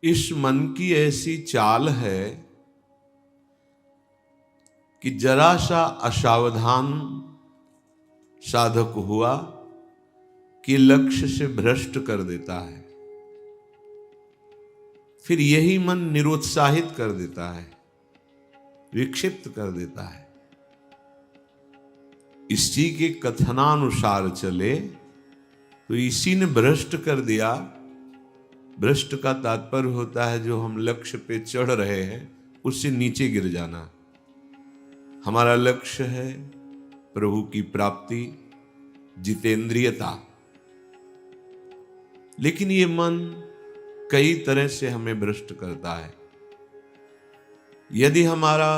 इस मन की ऐसी चाल है कि जरा सा असावधान साधक हुआ कि लक्ष्य से भ्रष्ट कर देता है। फिर यही मन निरुत्साहित कर देता है, विक्षिप्त कर देता है। इसी के कथनानुसार चले तो इसी ने भ्रष्ट कर दिया। भ्रष्ट का तात्पर्य होता है जो हम लक्ष्य पे चढ़ रहे हैं उससे नीचे गिर जाना। हमारा लक्ष्य है प्रभु की प्राप्ति, जितेंद्रियता, लेकिन ये मन कई तरह से हमें भ्रष्ट करता है। यदि हमारा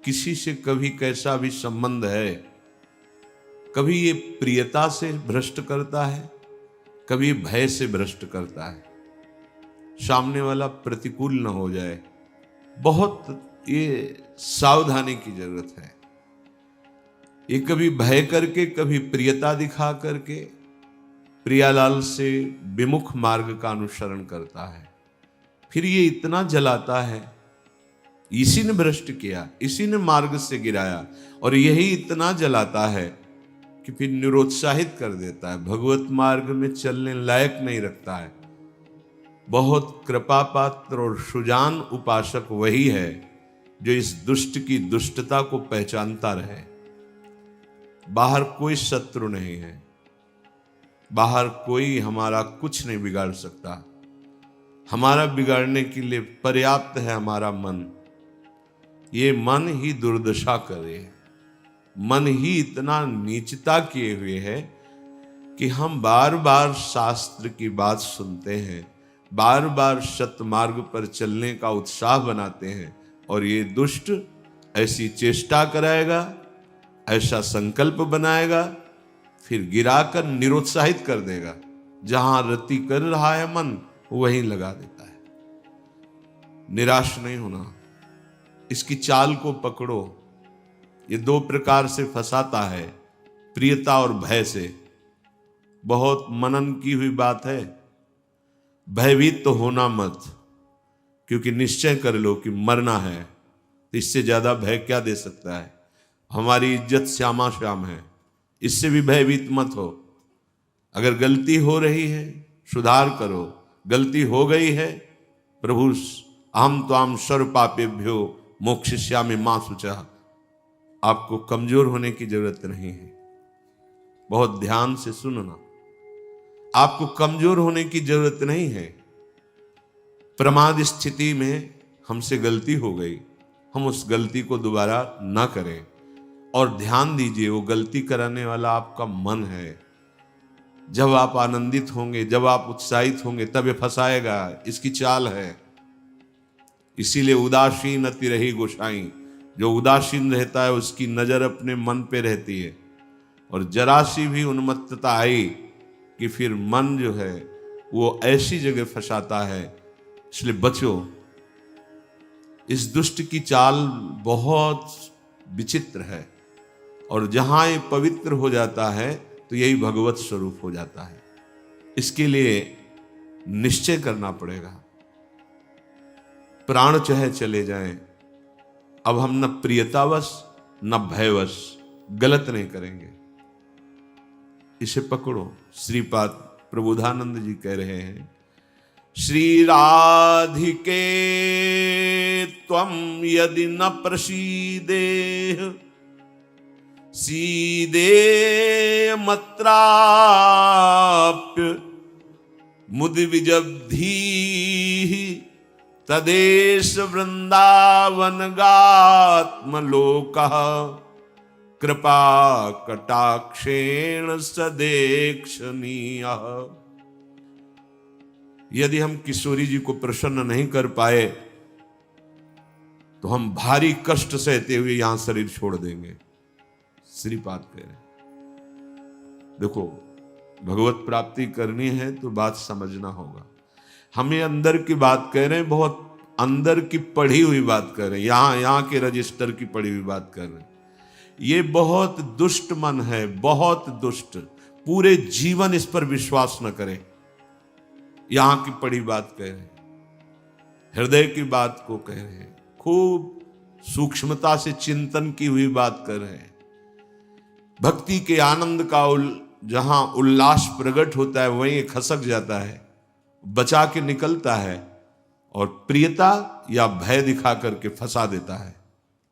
किसी से कभी कैसा भी संबंध है, कभी ये प्रियता से भ्रष्ट करता है, कभी भय से भ्रष्ट करता है। सामने वाला प्रतिकूल न हो जाए, बहुत ये सावधानी की जरूरत है। ये कभी भय करके, कभी प्रियता दिखा करके प्रियालाल से विमुख मार्ग का अनुसरण करता है। फिर ये इतना जलाता है, इसी ने भ्रष्ट किया, इसी ने मार्ग से गिराया, और यही इतना जलाता है कि फिर निरुत्साहित कर देता है, भगवत मार्ग में चलने लायक नहीं रखता है। बहुत कृपा पात्र और सुजान उपासक वही है जो इस दुष्ट की दुष्टता को पहचानता रहे। बाहर कोई शत्रु नहीं है, बाहर कोई हमारा कुछ नहीं बिगाड़ सकता। हमारा बिगाड़ने के लिए पर्याप्त है हमारा मन। ये मन ही दुर्दशा करे, मन ही इतना नीचता किए हुए है कि हम बार बार शास्त्र की बात सुनते हैं, बार बार सतमार्ग पर चलने का उत्साह बनाते हैं, और ये दुष्ट ऐसी चेष्टा कराएगा, ऐसा संकल्प बनाएगा, फिर गिराकर निरुत्साहित कर देगा। जहां रति कर रहा है मन वहीं लगा देता है। निराश नहीं होना, इसकी चाल को पकड़ो। ये दो प्रकार से फंसाता है, प्रियता और भय से। बहुत मनन की हुई बात है। भयभीत तो होना मत, क्योंकि निश्चय कर लो कि मरना है, तो इससे ज्यादा भय क्या दे सकता है। हमारी इज्जत श्यामा श्याम है, इससे भी भयभीत मत हो। अगर गलती हो रही है सुधार करो, गलती हो गई है प्रभु अहम त्वाम सर्व पापेभ्यो मोक्षयिष्यामि मा शुचः, आपको कमजोर होने की जरूरत नहीं है। बहुत ध्यान से सुनना, आपको कमजोर होने की जरूरत नहीं है। प्रमाद स्थिति में हमसे गलती हो गई, हम उस गलती को दोबारा ना करें। और ध्यान दीजिए, वो गलती कराने वाला आपका मन है। जब आप आनंदित होंगे, जब आप उत्साहित होंगे, तब ये फंसाएगा। इसकी चाल है। इसीलिए उदासीन अति रही गोसाई, जो उदासीन रहता है उसकी नजर अपने मन पे रहती है। और जरा सी भी उन्मत्तता आई कि फिर मन जो है वो ऐसी जगह फंसाता है। इसलिए बचो। इस दुष्ट की चाल बहुत विचित्र है, और जहां ये पवित्र हो जाता है तो यही भगवत स्वरूप हो जाता है। इसके लिए निश्चय करना पड़ेगा। प्राण चाहे चले जाएं, अब हम न प्रियतावश न भयवश गलत नहीं करेंगे। इसे पकड़ो। श्रीपाद प्रबोधानंद जी कह रहे हैं, श्री राधिके त्वं यदि न प्रसीदेह सीदे मत्राप्य मुदि विजब्धी तदेश वृंदावन गात्मलोकः कृपा कटाक्षेण सदेक्षणीय। यदि हम किशोरी जी को प्रसन्न नहीं कर पाए तो हम भारी कष्ट सहते हुए यहां शरीर छोड़ देंगे। श्रीपाद कह रहे, देखो भगवत प्राप्ति करनी है तो बात समझना होगा। हम ये अंदर की बात कह रहे हैं, बहुत अंदर की पढ़ी हुई बात कर रहे हैं, यहां के रजिस्टर की पढ़ी हुई बात कर रहे हैं। ये बहुत दुष्ट मन है, बहुत दुष्ट। पूरे जीवन इस पर विश्वास न करें। यहां की पढ़ी बात कह रहे हैं। हृदय की बात को कह रहे हैं, खूब सूक्ष्मता से चिंतन की हुई बात कर रहे हैं। भक्ति के आनंद का जहां उल्लास प्रकट होता है वहीं खसक जाता है, बचा के निकलता है और प्रियता या भय दिखा करके फंसा देता है।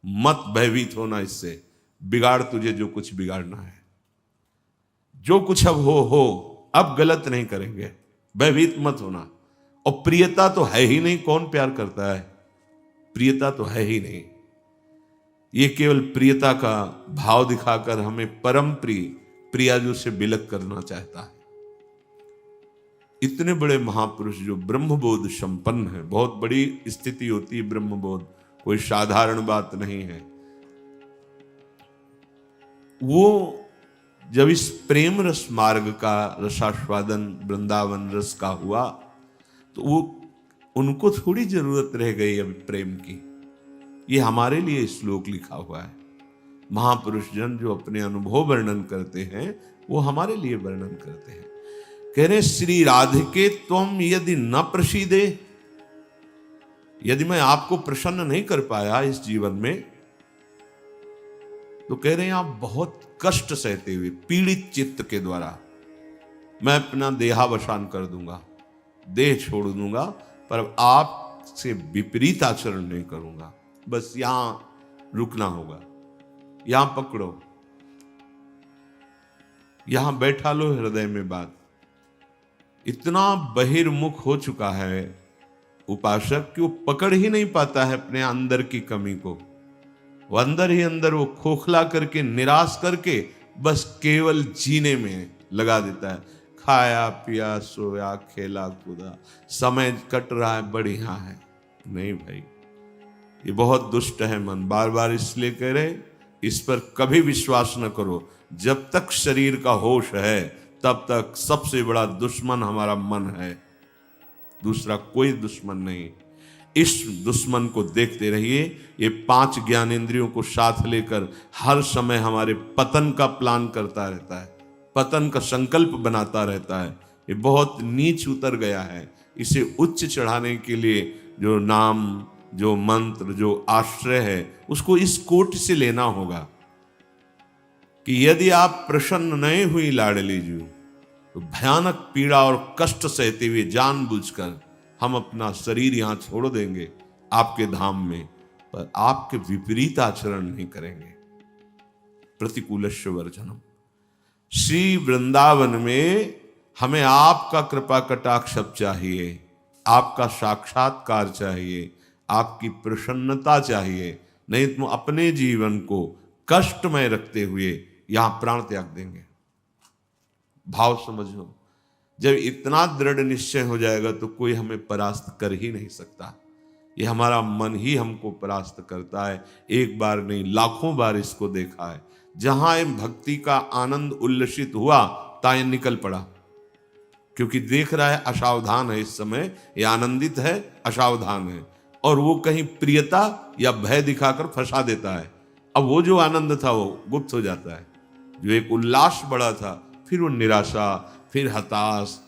मत भयभीत होना, इससे बिगाड़ तुझे जो कुछ बिगाड़ना है। जो कुछ अब हो, अब गलत नहीं करेंगे, भयभीत मत होना। और प्रियता तो है ही नहीं, कौन प्यार करता है? प्रियता तो है ही नहीं। ये केवल प्रियता का भाव दिखाकर हमें परम प्रियाजू से बिलक करना चाहता है। इतने बड़े महापुरुष जो ब्रह्मबोध संपन्न है, बहुत बड़ी स्थिति होती है ब्रह्मबोध, कोई साधारण बात नहीं है। वो जब इस प्रेम रस मार्ग का रसास्वादन वृंदावन रस का हुआ तो वो उनको थोड़ी जरूरत रह गई अब प्रेम की। ये हमारे लिए श्लोक लिखा हुआ है। महापुरुष जन जो अपने अनुभव वर्णन करते हैं वो हमारे लिए वर्णन करते हैं। कह रहे श्री राधिके त्वम यदि न प्रसीदे, यदि मैं आपको प्रसन्न नहीं कर पाया इस जीवन में, तो कह रहे हैं आप बहुत कष्ट सहते हुए पीड़ित चित्त के द्वारा मैं अपना देहावसान कर दूंगा, देह छोड़ दूंगा, पर आपसे विपरीत आचरण नहीं करूंगा। बस यहां रुकना होगा, यहां पकड़ो, यहां बैठा लो हृदय में बात। इतना बहिर्मुख हो चुका है उपासक कि वो पकड़ ही नहीं पाता है अपने अंदर की कमी को। वो अंदर ही अंदर वो खोखला करके, निराश करके बस केवल जीने में लगा देता है। खाया पिया सोया खेला कूदा, समय कट रहा है, बढ़िया है। नहीं भाई, ये बहुत दुष्ट है मन। बार बार इसलिए कह रहे इस पर कभी विश्वास न करो। जब तक शरीर का होश है तब तक सबसे बड़ा दुश्मन हमारा मन है, दूसरा कोई दुश्मन नहीं। इस दुश्मन को देखते रहिए। ये 5 ज्ञानेंद्रियों को साथ लेकर हर समय हमारे पतन का प्लान करता रहता है, पतन का संकल्प बनाता रहता है। ये बहुत नीच उतर गया है। इसे उच्च चढ़ाने के लिए जो नाम, जो मंत्र, जो आश्रय है, उसको इस कोट से लेना होगा कि यदि आप प्रसन्न नहीं हुई लाडली जी, तो भयानक पीड़ा और कष्ट सहते हुए जानबूझकर हम अपना शरीर यहां छोड़ देंगे आपके धाम में, पर आपके विपरीत आचरण नहीं करेंगे। प्रतिकूलस्य वर्जनम। श्री वृंदावन में हमें आपका कृपा कटाक्ष चाहिए, आपका साक्षात्कार चाहिए, आपकी प्रसन्नता चाहिए। नहीं तो अपने जीवन को कष्टमय रखते हुए यहां प्राण त्याग देंगे। भाव समझो, जब इतना दृढ़ निश्चय हो जाएगा तो कोई हमें परास्त कर ही नहीं सकता। ये हमारा मन ही हमको परास्त करता है। एक बार नहीं, लाखों बार इसको देखा है। जहां भक्ति का आनंद उल्लसित हुआ ताए निकल पड़ा, क्योंकि देख रहा है असावधान है, इस समय ये आनंदित है, असावधान है, और वो कहीं प्रियता या भय दिखाकर फंसा देता है। अब वो जो आनंद था वो गुप्त हो जाता है। जो एक उल्लास बड़ा था, फिर वो निराशा, फिर हताश।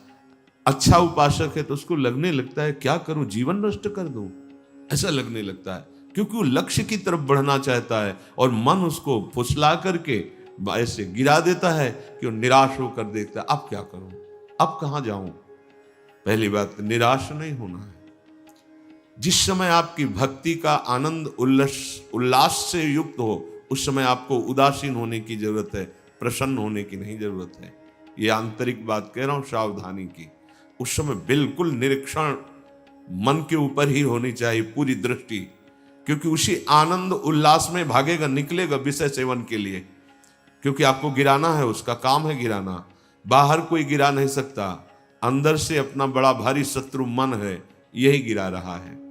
अच्छा उपासक है तो उसको लगने लगता है क्या करूं, जीवन नष्ट कर दूं, ऐसा लगने लगता है, क्योंकि वो लक्ष्य की तरफ बढ़ना चाहता है और मन उसको फुसला करके ऐसे गिरा देता है कि वो निराश होकर देखता है अब क्या करूं, अब कहां जाऊं। पहली बात, निराश नहीं होना है। जिस समय आपकी भक्ति का आनंद उल्लास से युक्त हो, उस समय आपको उदासीन होने की जरूरत है, प्रसन्न होने की नहीं जरूरत है। ये आंतरिक बात कह रहा हूं, सावधानी की। उस समय बिल्कुल निरीक्षण मन के ऊपर ही होनी चाहिए, पूरी दृष्टि, क्योंकि उसी आनंद उल्लास में भागेगा, निकलेगा विषय सेवन के लिए, क्योंकि आपको गिराना है, उसका काम है गिराना। बाहर कोई गिरा नहीं सकता, अंदर से अपना बड़ा भारी शत्रु मन है, यही गिरा रहा है।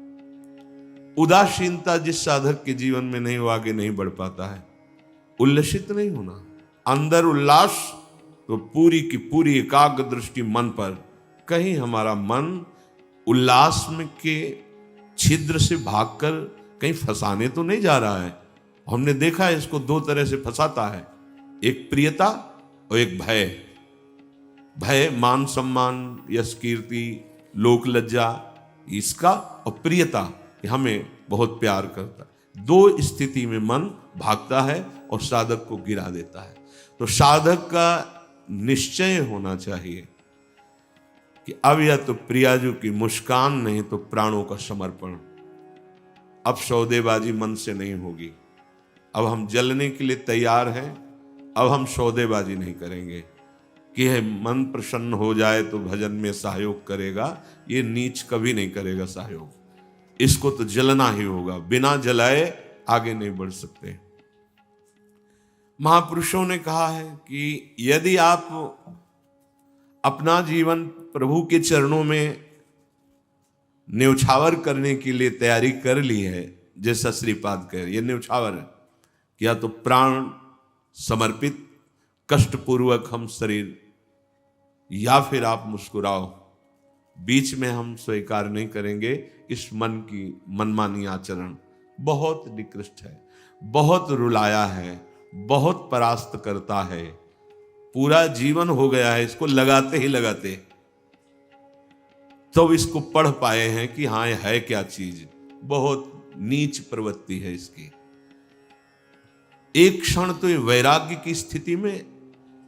उदासीनता जिस साधक के जीवन में नहीं, वो आगे नहीं बढ़ पाता है। उल्लसित नहीं होना, अंदर उल्लास, तो पूरी की पूरी एकाग्र दृष्टि मन पर। कहीं हमारा मन उल्लास में के छिद्र से भागकर कहीं फंसाने तो नहीं जा रहा है। हमने देखा है इसको 2 तरह से फंसाता है, एक प्रियता और एक भय। भय मान सम्मान, यश कीर्ति, लोक लज्जा, इसका, और प्रियता कि हमें बहुत प्यार करता है। दो स्थिति में मन भागता है और साधक को गिरा देता है। तो साधक का निश्चय होना चाहिए कि अब या तो प्रियाजू की मुस्कान, नहीं तो प्राणों का समर्पण। अब सौदेबाजी मन से नहीं होगी। अब हम जलने के लिए तैयार हैं। अब हम सौदेबाजी नहीं करेंगे कि है मन प्रसन्न हो जाए तो भजन में सहयोग करेगा। ये नीच कभी नहीं करेगा सहयोग। इसको तो जलना ही होगा, बिना जलाए आगे नहीं बढ़ सकते। महापुरुषों ने कहा है कि यदि आप अपना जीवन प्रभु के चरणों में न्यौछावर करने के लिए तैयारी कर ली है, जैसा श्रीपाद कह रहे, ये न्यौछावर है कि या तो प्राण समर्पित, कष्टपूर्वक हम शरीर, या फिर आप मुस्कुराओ। बीच में हम स्वीकार नहीं करेंगे इस मन की मनमानी आचरण। बहुत निकृष्ट है, बहुत रुलाया है, बहुत परास्त करता है। पूरा जीवन हो गया है इसको लगाते ही लगाते, तो इसको पढ़ पाए हैं कि हाँ ये है क्या चीज। बहुत नीच प्रवृत्ति है इसकी। एक क्षण तो ये वैराग्य की स्थिति में,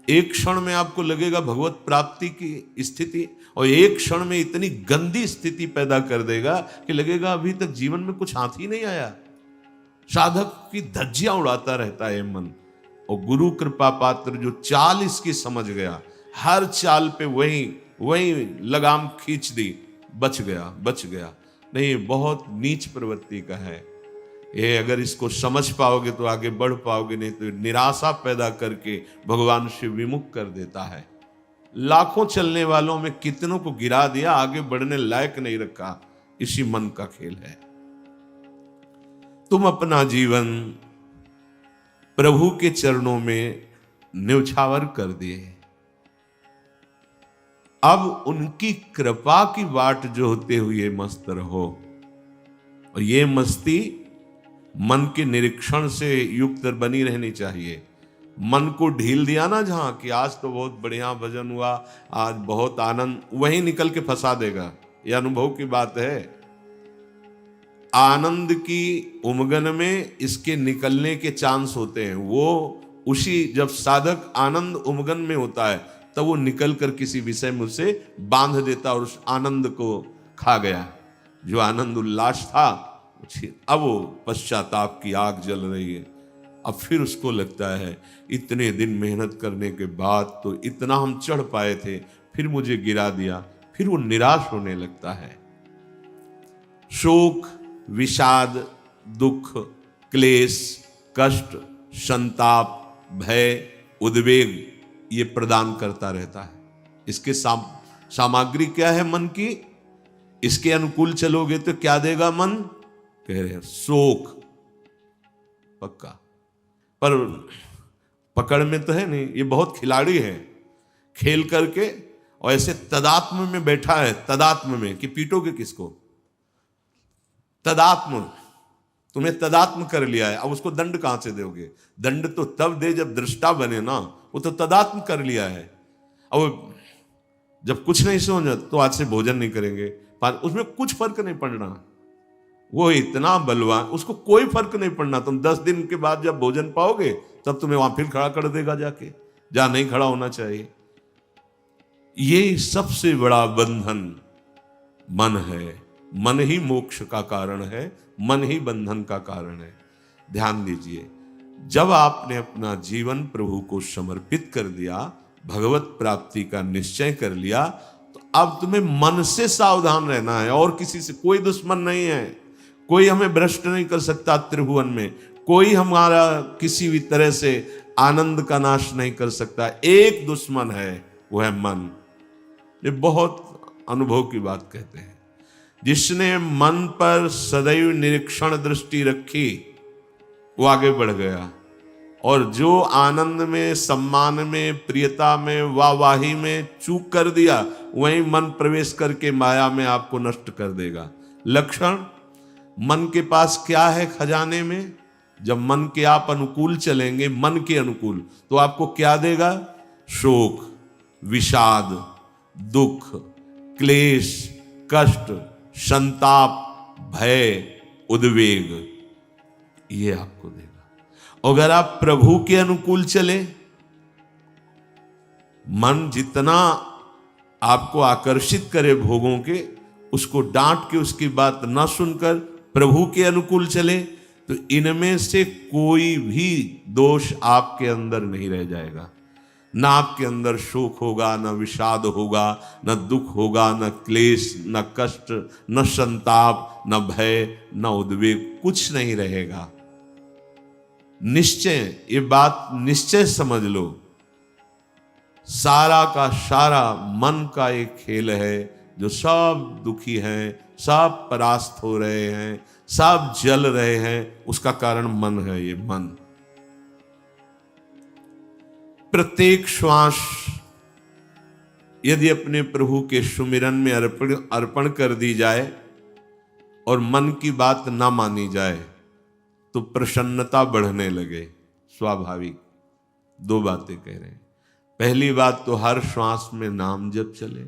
एक क्षण में आपको लगेगा भगवत प्राप्ति की स्थिति, और एक क्षण में इतनी गंदी स्थिति पैदा कर देगा कि लगेगा अभी तक जीवन में कुछ हाथ ही नहीं आया। साधक की धज्जियां उड़ाता रहता है मन। और गुरु कृपा पात्र जो चाल इसकी समझ गया, हर चाल पे वही लगाम खींच दी, बच गया। नहीं, बहुत नीच प्रवृत्ति का है ये। अगर इसको समझ पाओगे तो आगे बढ़ पाओगे, नहीं तो निराशा पैदा करके भगवान से विमुख कर देता है। लाखों चलने वालों में कितनों को गिरा दिया, आगे बढ़ने लायक नहीं रखा। इसी मन का खेल है। तुम अपना जीवन प्रभु के चरणों में न्यौछावर कर दिए। अब उनकी कृपा की बाट जोहते हुए मस्त रहो। और ये मस्ती मन के निरीक्षण से युक्त बनी रहनी चाहिए। मन को ढील दिया ना जहां कि आज तो बहुत बढ़िया भजन हुआ, आज बहुत आनंद, वहीं निकल के फंसा देगा। यह अनुभव की बात है। आनंद की उमगन में इसके निकलने के चांस होते हैं। वो उसी, जब साधक आनंद उमगन में होता है तब वो निकल कर किसी विषय में उसे बांध देता और उस आनंद को खा गया। जो आनंद उल्लास था, अब वो पश्चाताप की आग जल रही है। अब फिर उसको लगता है इतने दिन मेहनत करने के बाद तो इतना हम चढ़ पाए थे, फिर मुझे गिरा दिया। फिर वो निराश होने लगता है। शोक, विषाद, दुख, क्लेश, कष्ट, संताप, भय, उद्वेग ये प्रदान करता रहता है। इसके सामग्री क्या है मन की? इसके अनुकूल चलोगे तो क्या देगा मन? कह रहे हैं शोक पक्का, पर पकड़ में तो है नहीं। ये बहुत खिलाड़ी है, खेल करके और ऐसे तदात्म में बैठा है। तदात्म में कि पीटोगे किसको? तदात्म, तुम्हें तदात्म कर लिया है। अब उसको दंड कहां से दोगे? दंड तो तब दे जब दृष्टा बने ना। वो तो तदात्म कर लिया है। अब जब कुछ नहीं समझ तो आज से भोजन नहीं करेंगे, उसमें कुछ फर्क नहीं पड़ना। वो इतना बलवान, उसको कोई फर्क नहीं पड़ना। तुम 10 दिन के बाद जब भोजन पाओगे तब तुम्हें वहां फिर खड़ा कर देगा जाके, जहां नहीं खड़ा होना चाहिए। ये सबसे बड़ा बंधन मन है। मन ही मोक्ष का कारण है, मन ही बंधन का कारण है। ध्यान दीजिए, जब आपने अपना जीवन प्रभु को समर्पित कर दिया, भगवत प्राप्ति का निश्चय कर लिया, तो अब तुम्हें मन से सावधान रहना है। और किसी से कोई दुश्मन नहीं है। कोई हमें भ्रष्ट नहीं कर सकता त्रिभुवन में। कोई हमारा किसी भी तरह से आनंद का नाश नहीं कर सकता। एक दुश्मन है, वो है मन। ये बहुत अनुभव की बात कहते हैं। जिसने मन पर सदैव निरीक्षण दृष्टि रखी वो आगे बढ़ गया। और जो आनंद में, सम्मान में, प्रियता में, वाहवाही में चूक कर दिया, वहीं मन प्रवेश करके माया में आपको नष्ट कर देगा। लक्षण मन के पास क्या है खजाने में? जब मन के आप अनुकूल चलेंगे, मन के अनुकूल, तो आपको क्या देगा? शोक, विषाद, दुख, क्लेश, कष्ट, संताप, भय, उद्वेग, ये आपको देगा। अगर आप प्रभु के अनुकूल चले, मन जितना आपको आकर्षित करे भोगों के, उसको डांट के उसकी बात ना सुनकर प्रभु के अनुकूल चले, तो इनमें से कोई भी दोष आपके अंदर नहीं रह जाएगा। ना आपके अंदर शोक होगा, ना विषाद होगा, न दुख होगा, न क्लेश, न कष्ट, न संताप, न भय, न उद्वेग, कुछ नहीं रहेगा। निश्चय, ये बात निश्चय समझ लो, सारा का सारा मन का एक खेल है। जो सब दुखी हैं, सब परास्त हो रहे हैं, सब जल रहे हैं, उसका कारण मन है। ये मन प्रत्येक श्वास यदि अपने प्रभु के सुमिरन में अर्पण कर दी जाए और मन की बात ना मानी जाए, तो प्रसन्नता बढ़ने लगे। स्वाभाविक दो बातें कह रहे हैं। पहली बात तो हर श्वास में नाम जप चले।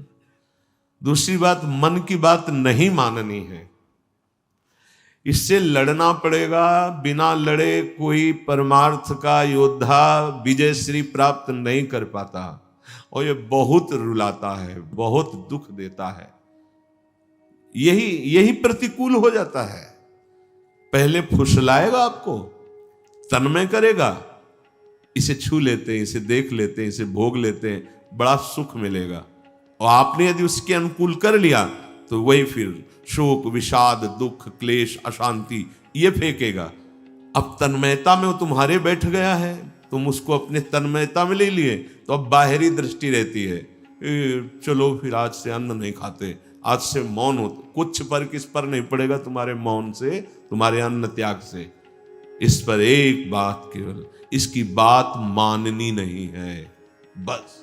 दूसरी बात, मन की बात नहीं माननी है। इससे लड़ना पड़ेगा। बिना लड़े कोई परमार्थ का योद्धा विजय श्री प्राप्त नहीं कर पाता, और ये बहुत रुलाता है, बहुत दुख देता है। यही प्रतिकूल हो जाता है। पहले फुसलाएगा आपको, तन्मय करेगा, इसे छू लेते हैं, इसे देख लेते हैं, इसे भोग लेते हैं, बड़ा सुख मिलेगा। और आपने यदि उसके अनुकूल कर लिया तो वही फिर शोक, विषाद, दुख, क्लेश, अशांति ये फेंकेगा। अब तन्मयता में वो तुम्हारे बैठ गया है, तुम उसको अपने तन्मयता में ले लिए, तो अब बाहरी दृष्टि रहती है, चलो फिर आज से अन्न नहीं खाते, आज से मौन हो। कुछ फर्क इस पर नहीं पड़ेगा तुम्हारे मौन से, तुम्हारे अन्न त्याग से। इस पर एक बात केवल, इसकी बात माननी नहीं है, बस।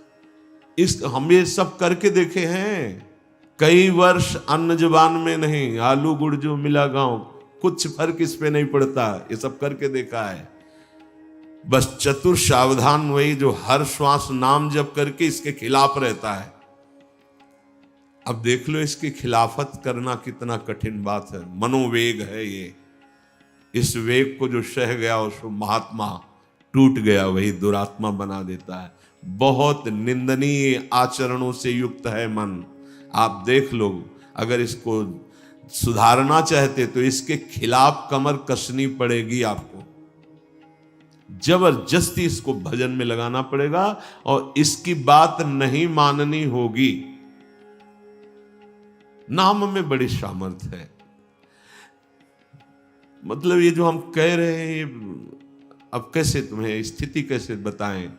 हम ये सब करके देखे हैं। कई वर्ष अन्न जुबान में नहीं, आलू गुड़ जो मिला गांव, कुछ फर्क इस पे नहीं पड़ता। ये सब करके देखा है। बस चतुर सावधान वही जो हर श्वास नाम जप करके इसके खिलाफ रहता है। अब देख लो इसकी खिलाफत करना कितना कठिन बात है। मनोवेग है ये। इस वेग को जो सह गया उसको महात्मा, टूट गया वही दुरात्मा बना देता है। बहुत निंदनीय आचरणों से युक्त है मन। आप देख लो, अगर इसको सुधारना चाहते तो इसके खिलाफ कमर कसनी पड़ेगी आपको। जबरदस्ती इसको भजन में लगाना पड़ेगा और इसकी बात नहीं माननी होगी। नाम में बड़ी सामर्थ्य है। मतलब ये जो हम कह रहे हैं, अब कैसे तुम्हें स्थिति कैसे बताएं,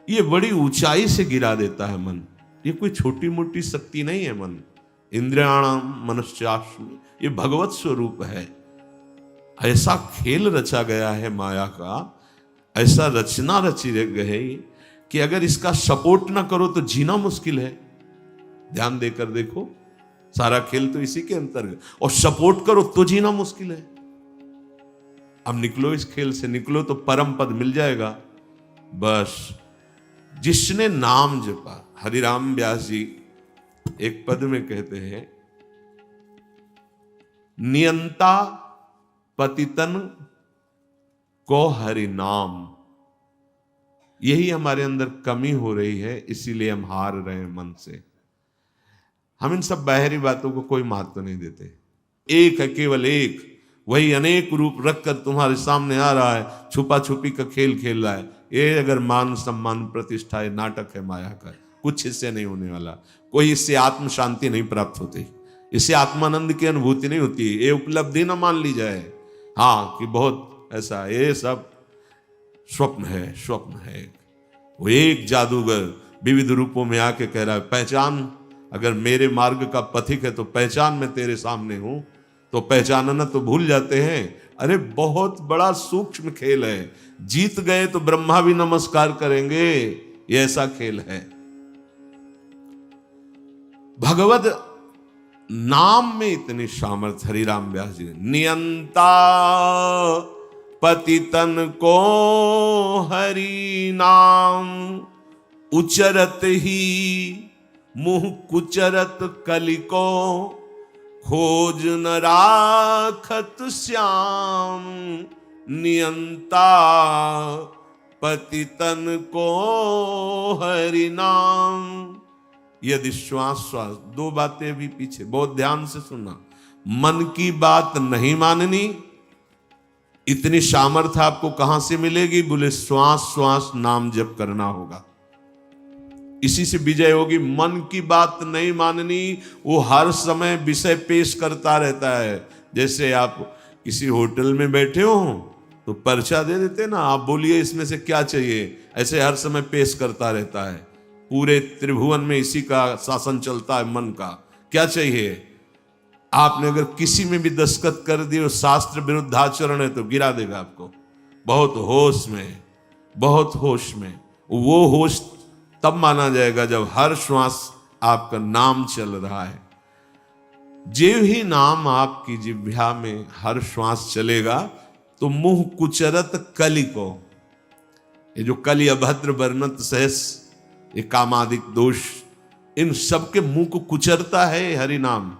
ये बड़ी ऊंचाई से गिरा देता है मन। ये कोई छोटी मोटी शक्ति नहीं है मन। इंद्रियाणाम मनश्चास्मि, ये भगवत स्वरूप है। ऐसा खेल रचा गया है माया का, ऐसा रचना रची गई कि अगर इसका सपोर्ट ना करो तो जीना मुश्किल है। ध्यान देकर देखो, सारा खेल तो इसी के अंतर्गत, और सपोर्ट करो तो जीना मुश्किल है। अब निकलो इस खेल से, निकलो तो परम पद मिल जाएगा। बस जिसने नाम जपा, हरिराम व्यास जी एक पद में कहते हैं, नियंता पतितन को हरि नाम। यही हमारे अंदर कमी हो रही है, इसीलिए हम हार रहे हैं मन से। हम इन सब बाहरी बातों को कोई महत्व नहीं देते। एक है, केवल एक, वही अनेक रूप रखकर तुम्हारे सामने आ रहा है, छुपा छुपी का खेल खेल रहा है। ये अगर मान सम्मान प्रतिष्ठा है, नाटक है माया का, कुछ इससे नहीं होने वाला। कोई इससे आत्म शांति नहीं प्राप्त होती, इससे आत्मानंद की अनुभूति नहीं होती। ये उपलब्धि ना मान ली जाए हाँ कि बहुत ऐसा, ये सब स्वप्न है, स्वप्न है। वो एक जादूगर विविध रूपों में आके कह रहा है, पहचान, अगर मेरे मार्ग का पथिक है तो पहचान, मैं तेरे सामने हूं। तो पहचानना तो भूल जाते हैं। अरे बहुत बड़ा सूक्ष्म खेल है। जीत गए तो ब्रह्मा भी नमस्कार करेंगे, ये ऐसा खेल है। भगवत नाम में इतनी सामर्थ्य। हरिराम व्यास जी, नियंता पतितन को हरि नाम, उचरत ही मुह कुचरत कलिको, खोज न राखत श्याम नियंता पतितन को हरि नाम। यदि श्वास श्वास, दो बातें भी पीछे बहुत ध्यान से सुनना। मन की बात नहीं माननी, इतनी सामर्थ्य आपको कहां से मिलेगी? बोले श्वास श्वास नाम जप करना होगा, इसी से विजय होगी। मन की बात नहीं माननी, वो हर समय विषय पेश करता रहता है। जैसे आप किसी होटल में बैठे हो तो पर्चा दे देते ना, आप बोलिए इसमें से क्या चाहिए, ऐसे हर समय पेश करता रहता है। पूरे त्रिभुवन में इसी का शासन चलता है, मन का। क्या चाहिए? आपने अगर किसी में भी दस्तखत कर दिए, शास्त्र विरुद्ध आचरण है, तो गिरा देगा आपको। बहुत होश में, बहुत होश में। वो होश तब माना जाएगा जब हर श्वास आपका नाम चल रहा है। जेव ही नाम आपकी जिह्वा में हर श्वास चलेगा तो मुंह कुचरत कलि को, ये जो कलि अभद्र वर्णत सहस, ये कामादिक दोष, इन सबके मुंह को कुचरता है हरि नाम।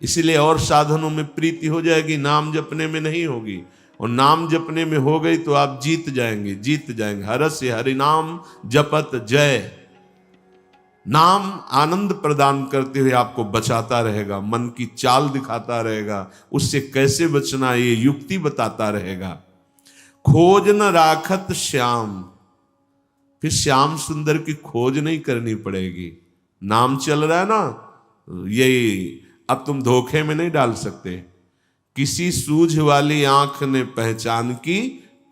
इसीलिए और साधनों में प्रीति हो जाएगी, नाम जपने में नहीं होगी। और नाम जपने में हो गई तो आप जीत जाएंगे, जीत जाएंगे। हरस्य हरि नाम जपत जय। नाम आनंद प्रदान करते हुए आपको बचाता रहेगा, मन की चाल दिखाता रहेगा, उससे कैसे बचना ये युक्ति बताता रहेगा। खोज न राखत श्याम, फिर श्याम सुंदर की खोज नहीं करनी पड़ेगी। नाम चल रहा है ना, यही अब तुम धोखे में नहीं डाल सकते। किसी सूझ वाली आंख ने पहचान की,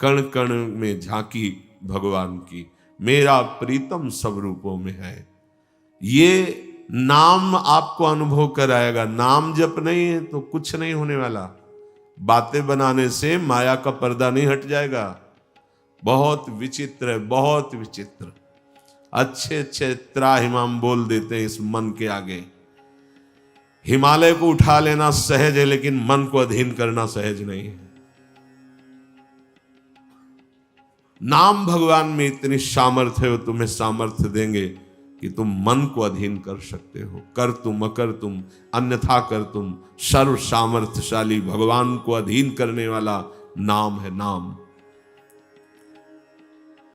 कण कण में झांकी भगवान की, मेरा प्रीतम सब रूपों में है। ये नाम आपको अनुभव कराएगा। नाम जप नहीं है तो कुछ नहीं होने वाला। बातें बनाने से माया का पर्दा नहीं हट जाएगा। बहुत विचित्र है, बहुत विचित्र। अच्छे अच्छे त्राहिमाम बोल देते हैं इस मन के आगे। हिमालय को उठा लेना सहज है, लेकिन मन को अधीन करना सहज नहीं है। नाम भगवान में इतनी सामर्थ्य है, वो तुम्हें सामर्थ्य देंगे कि तुम मन को अधीन कर सकते हो। कर तुम अकर तुम अन्यथा कर तुम, सर्व सामर्थ्यशाली भगवान को अधीन करने वाला नाम है नाम।